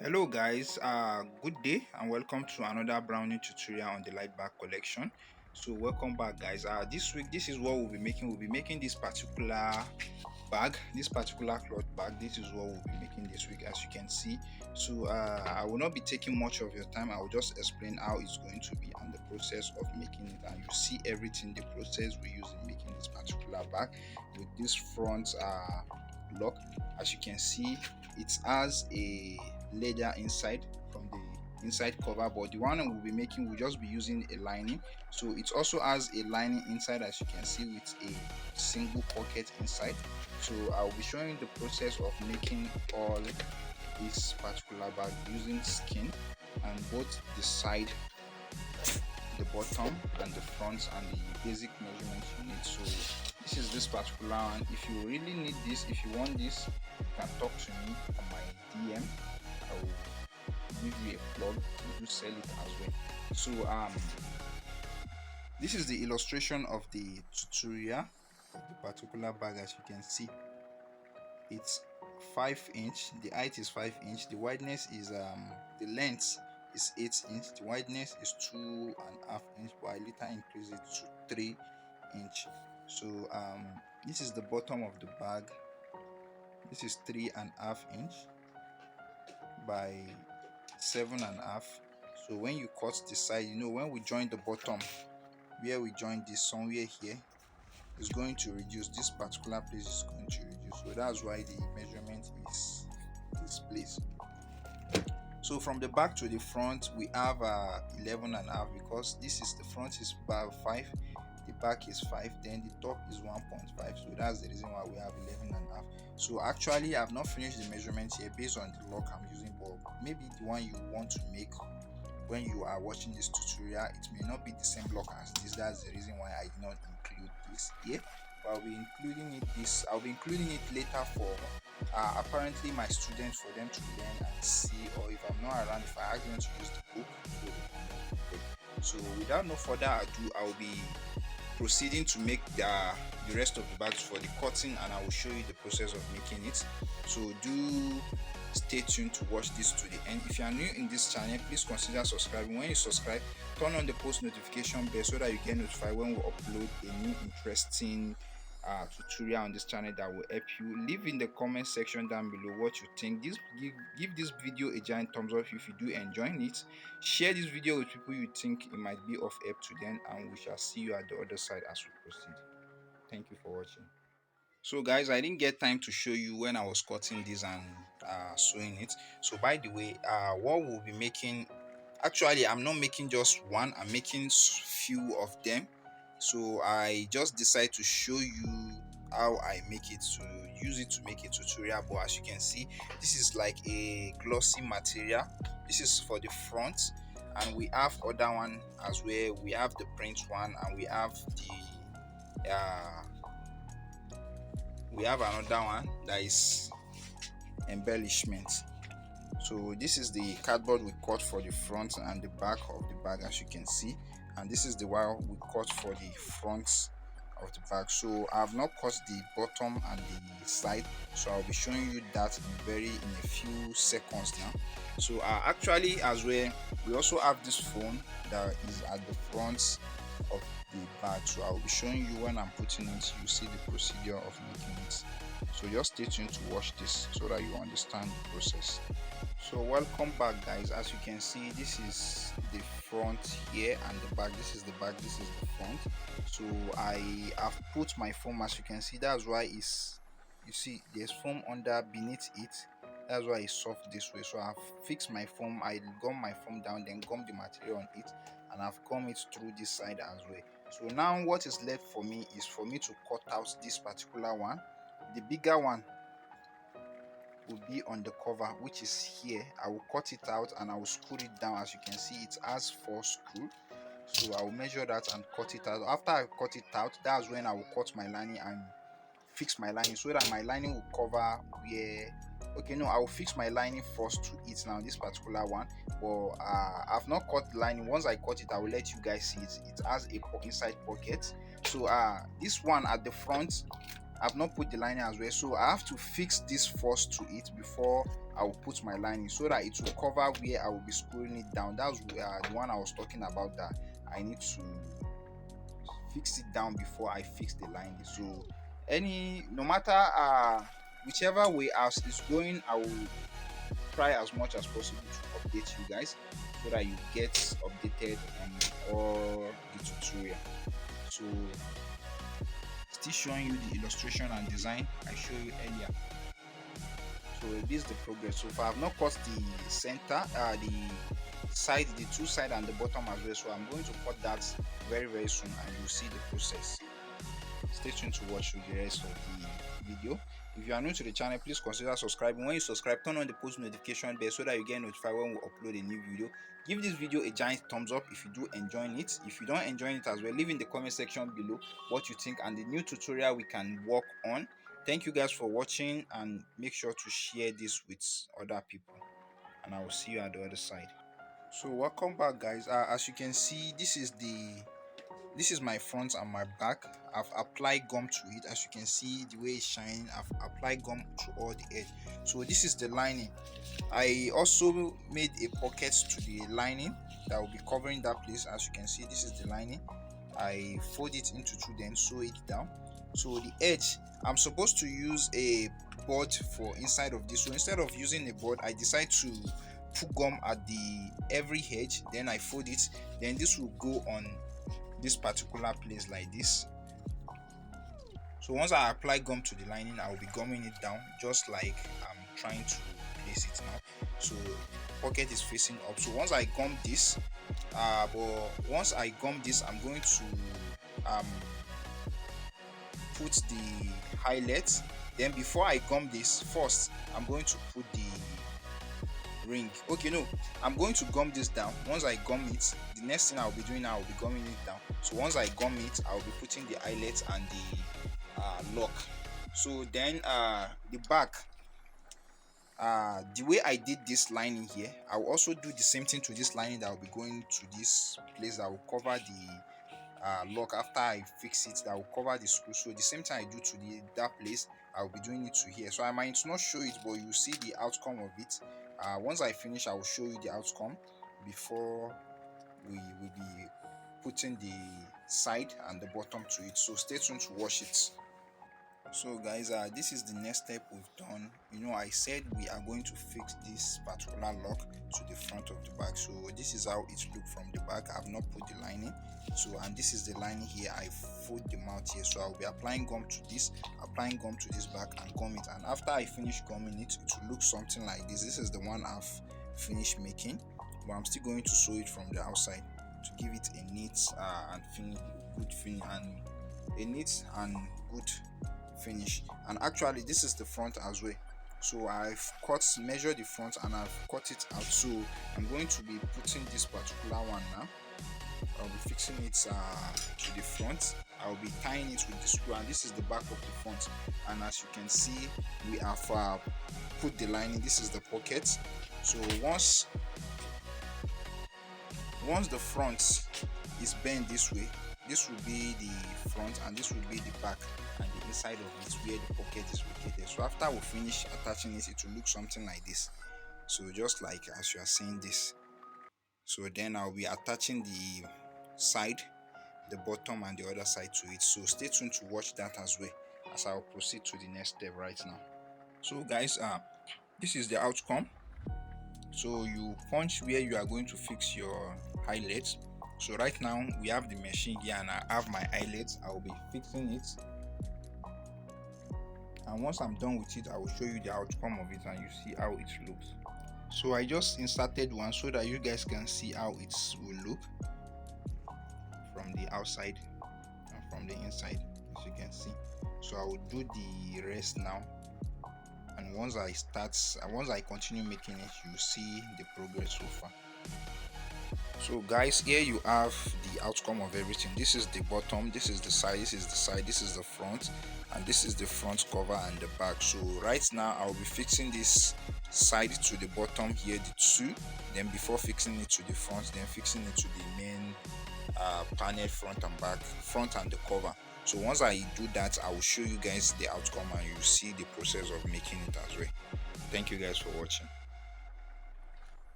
Hello guys, good day and welcome to another brownie tutorial on the light bag collection. So welcome back guys. This week this is what we'll be making this particular bag, this particular cloth bag. This is what we'll be making this week, as you can see. So I will not be taking much of your time. I will just explain how it's going to be and the process of making it, and you see everything, the process we use in making this particular bag with this front lock. As you can see, it has a leather inside from the inside cover, but the one we'll be making will just be using a lining. So it also has a lining inside, as you can see, with a single pocket inside. So I'll be showing the process of making all this particular bag using skin and both the side, the bottom and the front, and the basic measurements you need. So this is this particular one. If you really need this, if you want this, you can talk to me on my DM. I will give you a plug. We do sell it as well. So this is the illustration of the tutorial of the particular bag. As you can see, it's 5 inch, the height is 5 inch, the wideness is the length is 8 inch, the wideness is 2.5 inch, but I later increase it to 3 inch. So this is the bottom of the bag. This is 3.5 inch by 7.5. So when you cut the side, when we join the bottom, where we join this somewhere here, is going to reduce. This particular place is going to reduce, so that's why the measurement is this place. So from the back to the front, we have 11.5, because this is the front is 5, the back is 5, then the top is 1.5. So that's the reason why we have 11.5. So actually I've not finished the measurements here based on the lock I'm using, but maybe the one you want to make when you are watching this tutorial, it may not be the same block as this. That's the reason why I did not include this here, but I'll be including it later for apparently my students, for them to learn and see, or if I'm not around, if I ask them to use the book. So without no further ado, I'll be proceeding to make the rest of the bags for the cutting, and I will show you the process of making it. So do stay tuned to watch this to the end. If you are new in this channel, please consider subscribing. When you subscribe, turn on the post notification bell so that you get notified when we upload a new interesting tutorial on this channel that will help you. Leave in the comment section down below what you think. Give this video a giant thumbs up if you do enjoy it. Share this video with people you think it might be of help to them, and we shall see you at the other side as we proceed. Thank you for watching. So guys, I didn't get time to show you when I was cutting this and sewing it. So by the way, what we'll be making, actually I'm not making just one, I'm making few of them. So I just decided to show you how I make it, to use it to make a tutorial. But as you can see, this is like a glossy material. This is for the front, and we have other one as well. We have the print one, and we have another one that is embellishment. So this is the cardboard we cut for the front and the back of the bag, as you can see, and this is the one we cut for the front of the bag. So I have not cut the bottom and the side, so I'll be showing you that in a few seconds now. So actually as well, we also have this phone that is at the front of the bag, so I'll be showing you when I'm putting it. You see the procedure of making it. So just stay tuned to watch this so that you understand the process. So welcome back guys. As you can see, this is the front here and the back. This is the back, this is the front. So I have put my foam, as you can see. That's why it's, you see there's foam under beneath it. That's why it's soft this way. So I've fixed my foam, I gum my foam down, then gum the material on it, and I've gum it through this side as well. So now what is left for me is for me to cut out this particular one. The bigger one will be on the cover, which is here. I will cut it out and I will screw it down. As you can see, it has 4 screws, so I will measure that and cut it out. After I cut it out, that's when I will cut my lining and fix my lining, so that my lining will cover where, okay, no, I will fix my lining first to it now, this particular one. But I've not cut the lining. Once I cut it, I will let you guys see it. It has a inside pocket. So this one at the front, I've not put the lining as well, so I have to fix this first to it before I will put my lining, so that it will cover where I will be screwing it down. That's the one I was talking about, that I need to fix it down before I fix the lining. So no matter whichever way as it's going, I will try as much as possible to update you guys, so that you get updated on all the tutorial. So still showing you the illustration and design I showed you earlier. So this is the progress so far. I've not cut the center, the side, the two side and the bottom as well, so I'm going to cut that very soon, and you'll see the process. Stay tuned to watch the rest of the video. If you are new to the channel, please consider subscribing. When you subscribe, turn on the post notification bell so that you get notified when we upload a new video. Give this video a giant thumbs up if you do enjoy it. If you don't enjoy it as well, leave in the comment section below what you think and the new tutorial we can work on. Thank you guys for watching, and make sure to share this with other people, and I will see you at the other side. So welcome back, guys. As you can see, this is my front and my back. I've applied gum to it. As you can see the way it's shining, I've applied gum to all the edge. So this is the lining. I also made a pocket to the lining that will be covering that place. As you can see, this is the lining. I fold it into two, then sew it down. So the edge, I'm supposed to use a board for inside of this. So instead of using a board, I decide to put gum at the every edge, then I fold it, then this will go on this particular place like this. So once I apply gum to the lining, I will be gumming it down just like I'm trying to place it now. So pocket is facing up. So once I gum this, I'm going to put the highlight. Then before I gum this, first I'm going to put the ring. Okay, no, I'm going to gum this down. Once I gum it, the next thing I'll be doing now, I'll be gumming it down. So once I gum it, I'll be putting the eyelet and the lock. So then the back, the way I did this lining here, I'll also do the same thing to this lining that will be going to this place that will cover the lock. After I fix it, that will cover the screw. So the same thing I do to that place, I'll be doing it to here. So I might not show it, but you see the outcome of it. Once I finish, I will show you the outcome before we will be putting the side and the bottom to it. So stay tuned to watch it. So guys, this is the next step we've done. I said we are going to fix this particular lock to the front of the bag. So this is how it looks from the back. I've not put the lining. So, and this is the lining here. I fold the mouth here. So I'll be applying gum to this, applying gum to this back, and gum it. And after I finish gumming it, it will look something like this. This is the one I've finished making, but I'm still going to sew it from the outside to give it a neat and good finish. And actually this is the front as well. So I've measured the front and I've cut it out. So I'm going to be putting this particular one now. I'll be fixing it to the front. I'll be tying it with the screw, and this is the back of the front. And as you can see, we have put the lining. This is the pocket. So once the front is bent this way, this will be the front and this will be the back, and the inside of it where the pocket is located. So after we finish attaching it, it will look something like this. So just like as you are seeing this. So then I'll be attaching the side, the bottom and the other side to it. So stay tuned to watch that as well as I'll proceed to the next step right now. So guys, this is the outcome. So you punch where you are going to fix your eyelets. So right now we have the machine here and I have my eyelets. I will be fixing it, and once I'm done with it, I will show you the outcome of it and you see how it looks. So I just inserted one so that you guys can see how it will look from the outside and from the inside, as you can see. So I will do the rest now, and once I continue making it, you see the progress so far. So guys, here you have the outcome of everything. This is the bottom, this is the side, this is the side, this is the front, and this is the front cover and the back. So right now I'll be fixing this side to the bottom here, the two, then before fixing it to the front, then fixing it to the main panel, front and back, front and the cover. So once I do that, I will show you guys the outcome and you see the process of making it as well. Thank you guys for watching.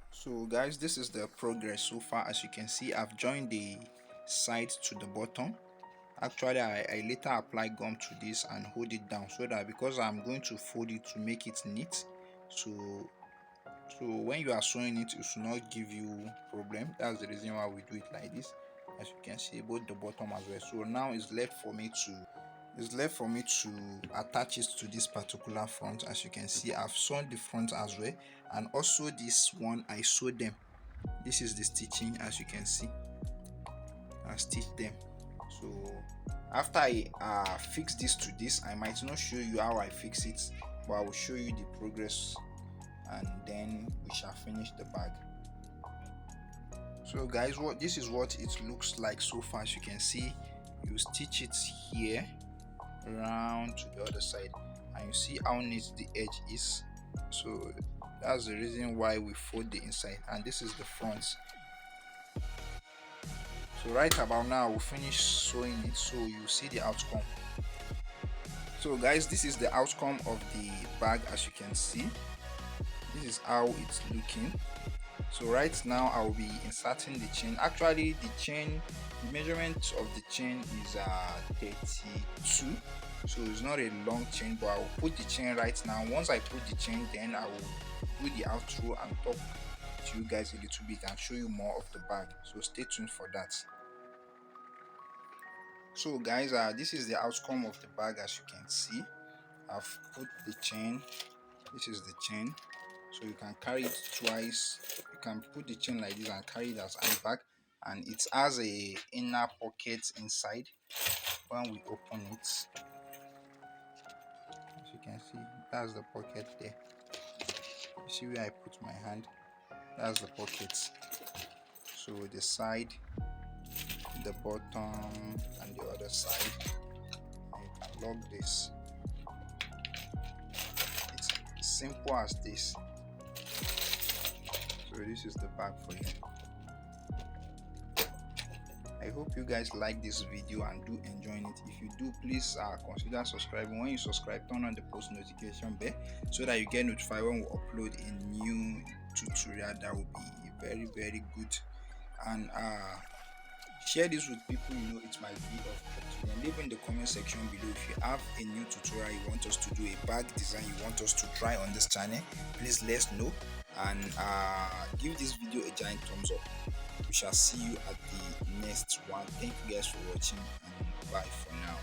So guys, this is the progress so far. As you can see, I've joined the side to the bottom. Actually, I later apply gum to this and hold it down, so that because I'm going to fold it to make it neat, so when you are sewing it, it should not give you problem. That's the reason why we do it like this. As you can see, both the bottom as well. So now it's left for me to attach it to this particular front. As you can see, I've sewn the front as well, and also this one I sewed them. This is the stitching. As you can see, I stitched them. So after I fix this to this, I might not show you how I fix it, but I will show you the progress, and then we shall finish the bag. So guys, this is what it looks like so far. As you can see, you stitch it here round to the other side, and you see how neat the edge is. So that's the reason why we fold the inside, and this is the front. So right about now we'll finish sewing it, so you see the outcome. So guys, this is the outcome of the bag. As you can see, this is how it's looking. So right now I will be inserting the chain. Actually, the measurement of the chain is 32, so it's not a long chain, but I will put the chain right now. Once I put the chain, then I will do the outro and talk to you guys a little bit and show you more of the bag. So stay tuned for that. So guys, this is the outcome of the bag. As you can see, I've put the chain. This is the chain, so you can carry it twice. You can put the chain like this and carry it as handbag, and it has a inner pocket inside. When we open it, as you can see, that's the pocket there. You see where I put my hand? That's the pocket. So the side, the bottom, and the other side, and you can lock this. It's simple as this. So this is the bag for you. I hope you guys like this video and do enjoy it. If you do, please consider subscribing. When you subscribe, turn on the post notification bell so that you get notified when we upload a new tutorial. That will be very, very good. And share this with people you know it might be of help. And leave in the comment section below if you have a new tutorial you want us to do, a bag design you want us to try on this channel. Please let us know, and give this video a giant thumbs up. We shall see you at the next one. Thank you guys for watching, and bye for now.